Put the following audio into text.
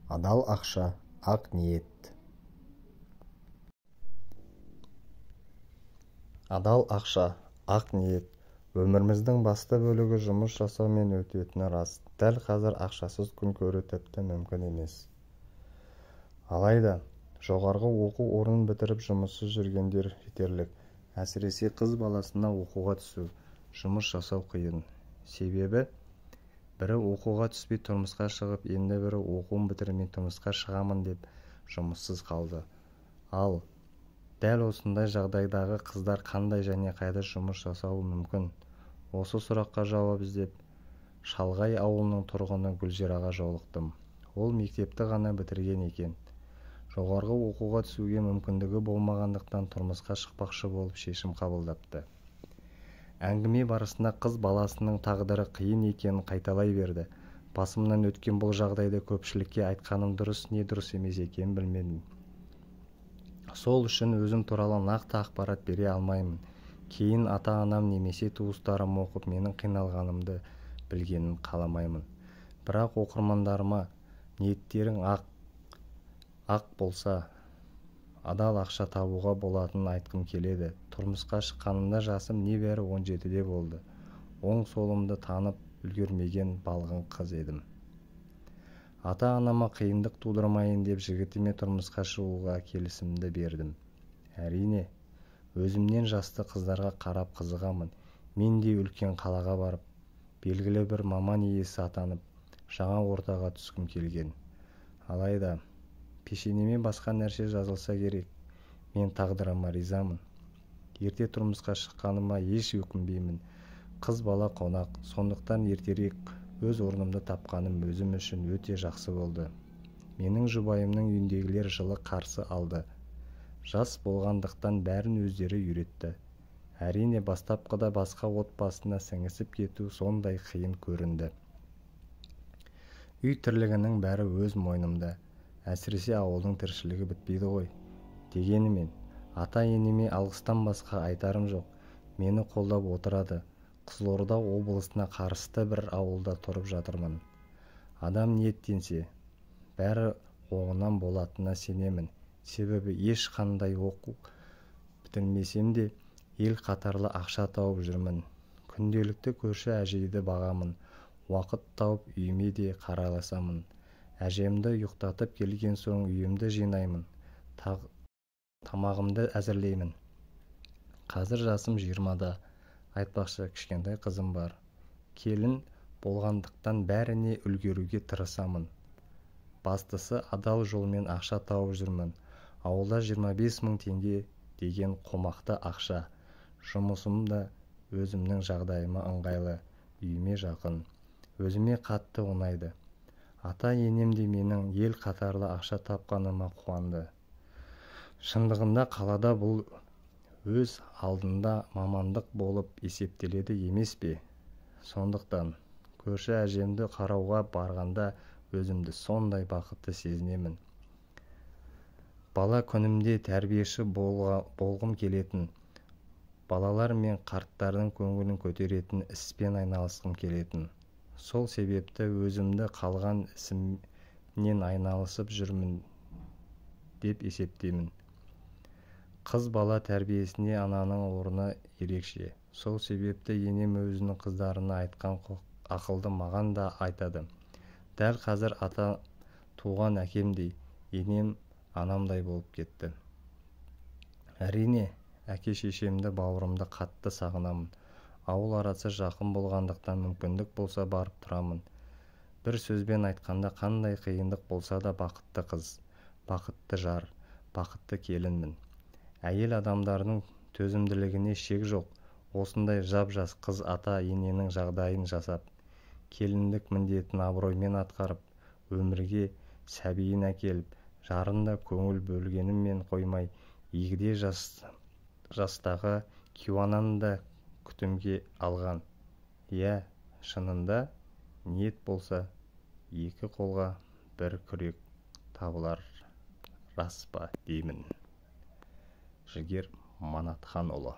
Адал ақша, ақ ниет. Адал ақша, ақ ниет. Өміріміздің басты бөлігі жұмыс жасаумен өтетіні рас. Дәл қазір ақшасыз күн көру тіпті мүмкін емес. Алайда, жоғарғы оқу орнын бітіріп жұмыссыз жүргендер жетерлік. Әсіресе қыз баласына оқуға түсу, жұмыс жасау қиын. Себебі, бірі оқуға түспей тұрмысқа шығып, енді бірі оқуын бітірмей тұрмысқа шығамын деп жұмыссыз қалды. Ал дәл осындай жағдайдағы қыздар қандай және қайда жұмыс жасауы мүмкін? Осы сұраққа жауап іздеп, шалғай ауылының тұрғыны Гүлзираға жолықтым. Ол мектепті ғана бітірген екен. Жоғарғы оқуға түсуге мүмкіндігі болмағандықтан тұрмысқа шықпақшы болып шешім қабылдапты. Әңгіме барысында қыз баласының тағдыры қиын екенін қайталай берді. Басымнан өткен бұл жағдайды көпшілікке айтқаным дұрыс не дұрыс емес екенін білмедім. Сол үшін өзім туралы нақты ақпарат бере алмаймын. Кейін ата-анам немесе туыстарым оқып менің қиналғанымды білгенін қаламаймын. Бірақ оқырмандарыма ниеттерің ақ болса, адал ақша табуға болатынын айтқым келеді. Тұрмысқа шыққанымда жасым небәрі 17-де болды. Оң солымды танып үлгермеген балғын қыз едім. Ата-анама қиындық тудырмайын деп жігітіме тұрмысқа шығуға келісімді бердім. Әрине, өзімнен жасты қыздарға қарап қызығамын. Мен де үлкен қалаға барып, белгілі бір маман иесі атанып, жаңа ортаға түскім келген. Алайда, пешенеме басқа нәрсе жазылса керек. Мен тағдырыма ризамын. Ерте тұрмысқа шыққаныма еш өкінбеймін. Қыз бала қонақ, сондықтан ертерек өз орнымды тапқаным өзім үшін өте жақсы болды. Менің жұбайымның үйіндегілер жылы қарсы алды. Жас болғандықтан бәрін өздері үйретті. Әрине, бастапқыда басқа отбасына сіңісіп кету сондай қиын көрінді. Үй тірлігінің бәрі өз мойнымда. Әсіресе ауылдың тіршілігі бітпейді ғой. Дегенімен, ата-енеме алғыстан басқа айтарым жоқ. Мені қолдап отырады. Қызылорда облысына қарысты бір ауылда тұрып жатырмын. Адам ниеттенсе, бәрі оңынан болатынына сенемін. Себебі ешқандай оқу бітірмесем де ел қатарлы ақша тауып жүрмін. Күнделікті көрші әжейді бағамын. Уақыт тауып үйіме де қарайласамын. Әжемді ұйықтатып келген соң үйімді жинаймын. Тамағымды әзірлеймін. Қазір жасым 20-да. Айтпақшы, кішкентай қызым бар. Келін болғандықтан бәріне үлгеруге тырысамын. Бастысы адал жолмен ақша тауып жүрмін. Ауылда 25 мың теңге деген қомақты ақша. Жұмысым да өзімнің жағдайыма ыңғайлы, үйіме жақын. Өзіме қатты ұнайды. Ата-енем де менің ел қатарлы ақша тапқаныма қуанды. Шындығында қалада бұл өз алдында мамандық болып есептеледі емес пе? Сондықтан көрші әжемді қарауға барғанда өзімді сондай бақытты сезінемін. Бала күнімде тәрбиеші болғым келетін, балалар мен қарттардың көңілін көтеретін іспен айналысқым келетін. Сол себепті өзімді қалған ісімнен айналысып жүрмін деп есептеймін. Қыз бала тәрбиесіне ананың орны ерекше. Сол себепті енем өзінің қыздарына айтқан ақылды маған да айтады. Дәл қазір ата туған әкемдей, енем анамдай болып кетті. Әрине, әке-шешемді бауырымды қатты сағынамын. Ауыл арасы жақын болғандықтан мүмкіндік болса барып тұрамын. Бір сөзбен айтқанда қандай қиындық болса да бақытты қыз, бақытты жар, бақытты келінмін. Әйел адамдардың төзімділігіне шек жоқ. Осындай жап-жас қыз ата-ененің жағдайын жасап, келіндік міндетін абыроймен атқарып, өмірге сәбиін әкеліп, жарында көңіл бөлгенімен қоймай, егде жастағы кейуананы да күтімге алған. Иә, шынында ниет болса, екі қолға бір күрек табылар, рас па деймін. Жігер Манатханұлы.